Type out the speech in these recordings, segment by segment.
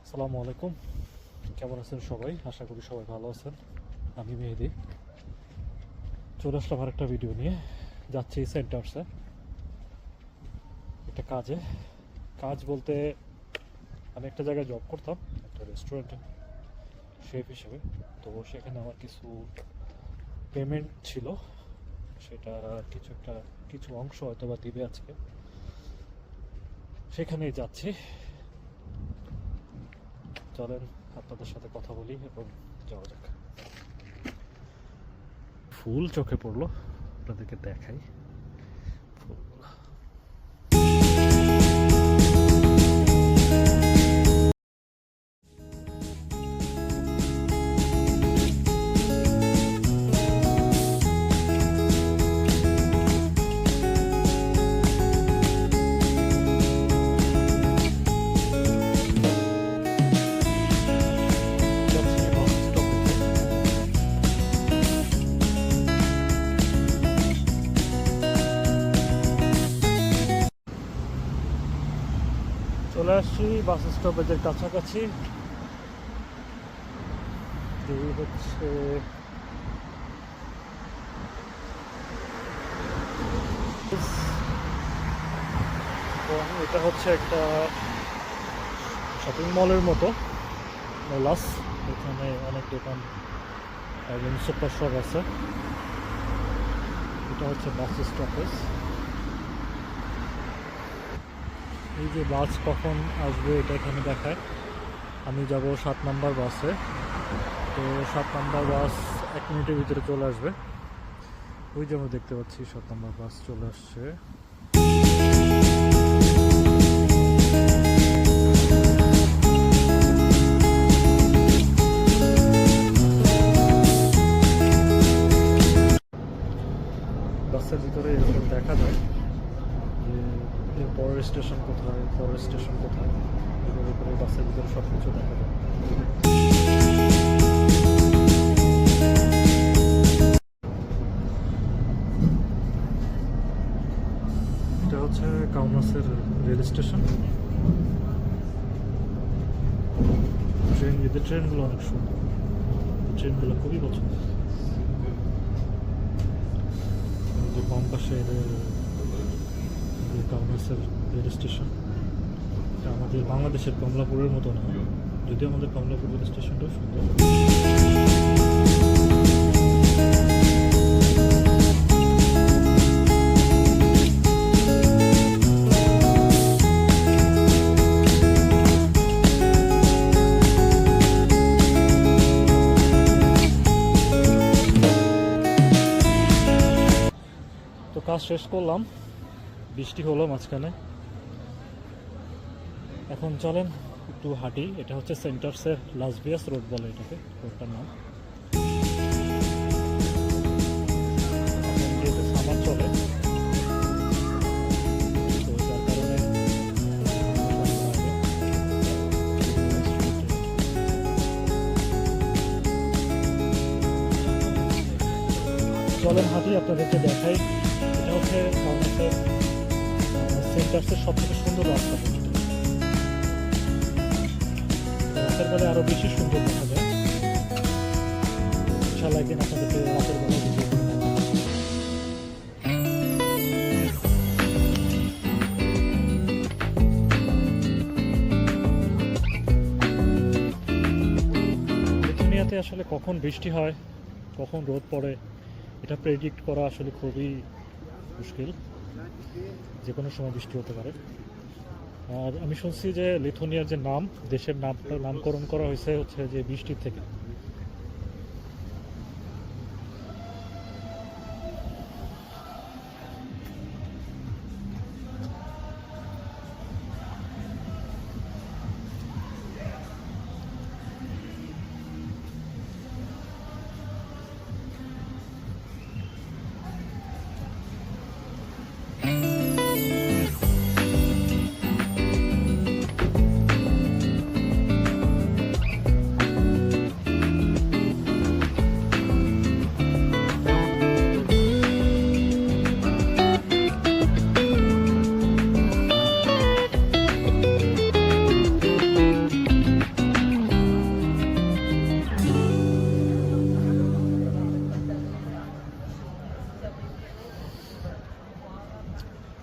আসসালামু আলাইকুম, কেমন আছেন সবাই? আশা করি সবাই ভালো আছেন। আমি মেহেদি চলে আসলাম আর একটা ভিডিও নিয়ে। যাচ্ছি সেন্টার্সে একটা কাজ বলতে আমি একটা জায়গায় জব করতাম, একটা রেস্টুরেন্টে শেফ হিসেবে। তো সেখানে আমার পেমেন্ট ছিল, সেটা কিছু অংশ হয়তো বা দিবে আজকে। সেখানেই যাচ্ছি, চলেন আপনাদের সাথে কথা বলি এবং যাওয়া যাক। ফুল চোখে পড়লো, আপনাদেরকে দেখাই ফুলগুলো। চলে আসছি বাস স্টপেজের কাছাকাছি। এই হচ্ছে এটা হচ্ছে একটা শপিং মলের মতো মেলাস। এখানে অনেক দোকান এবং সুপার শপ আছে। এটা হচ্ছে বাস স্টপেজ। এই যে বাস কখন আসবে এটা এখানে দেখায়। আমি যাব 7 নম্বর বাসে। তো 7 নম্বর বাস 1 মিনিটের ভিতরে চলে আসবে। ওই যে আমরা দেখতে পাচ্ছি 7 নম্বর বাস চলে আসছে। বাসের ভিতরে এরকম দেখা যায় যে পরের স্টেশন কোথায়, এভাবে করে বাসের ভিতরে সব কিছু দেখা যায়। এটা হচ্ছে কাউনাসের রেল স্টেশন। ট্রেনগুলো অনেক সুন্দর, ট্রেনগুলো খুবই পছন্দ। যে বাম পাশে কাউনাসের রেল স্টেশন, এটা আমাদের বাংলাদেশের কমলাপুরের মতো না, যদিও আমাদের কমলাপুর রেল স্টেশনটাও সুন্দর। তো কাজ শেষ করলাম, বৃষ্টি হলো মাঝখানে। এখন চলেন একটু হাঁটি। এটা হচ্ছে সেন্টার্সের লাস ভিগাস রোড বলে এটাকে, রোডটার নাম। যেহেতু সামার চলে, তো যার কারণে চলেন হাঁটি, আপনাদেরকে দেখাই। এটা হচ্ছে আমাদের সেন্টার্সের সবথেকে সুন্দর রাস্তা। রাতের বেলায় আরো বেশি সুন্দর দেখা যায়। ইনশাআল্লাহ একদিন আপনাদেরকে রাতের বেলা ভিডিও করে দেখাবো। দুনিয়াতে আসলে কখন বৃষ্টি হয়, কখন রোদ পড়ে, এটা প্রেডিক্ট করা আসলে খুবই মুশকিল। যে কোনো সময় বৃষ্টি হতে পারে। আর আমি শুনছি যে লিথুয়ানিয়ার যে দেশের নামকরণ করা হয়েছে হচ্ছে যে বৃষ্টির থেকে।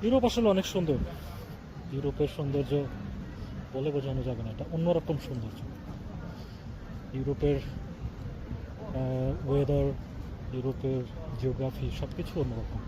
ইউরোপ আসলে অনেক সুন্দর। ইউরোপের সৌন্দর্য বলে বোঝানো যাবে না, এটা অন্যরকম সৌন্দর্য। ইউরোপের ওয়েদার, ইউরোপের জিওগ্রাফি সব কিছু অন্যরকম।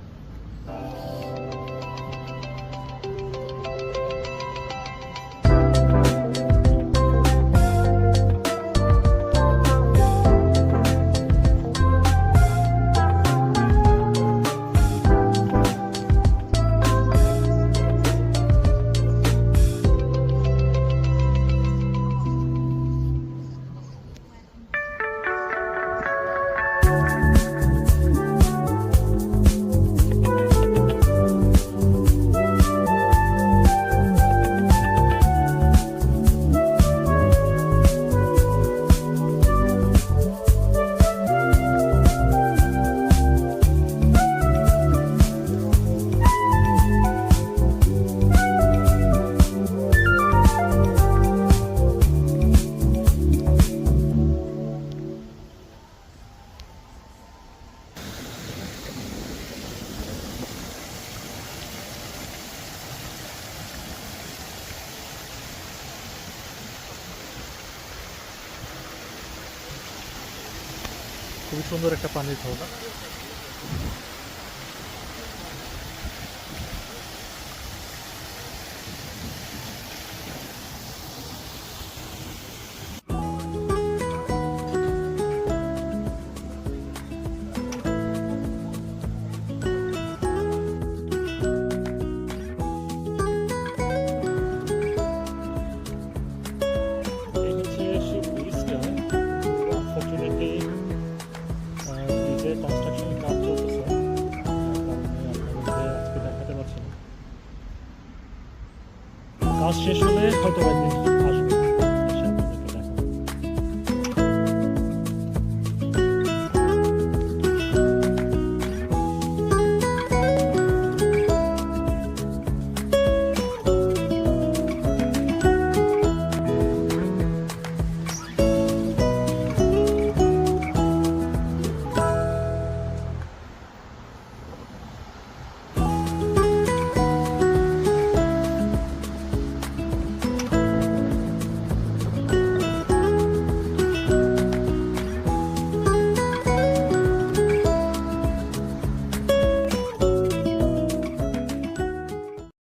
খুবই সুন্দর একটা পানির ঝর্ণা। এই হচ্ছে সেই ব্রিজটা। আনফর্চুনেটলি ব্রিজের কনস্ট্রাকশন কাজ চলতেছে, কারণে আপনাদেরকে আজকে দেখাতে পারছি না। কাজ শেষ হলে হয়তো একদিন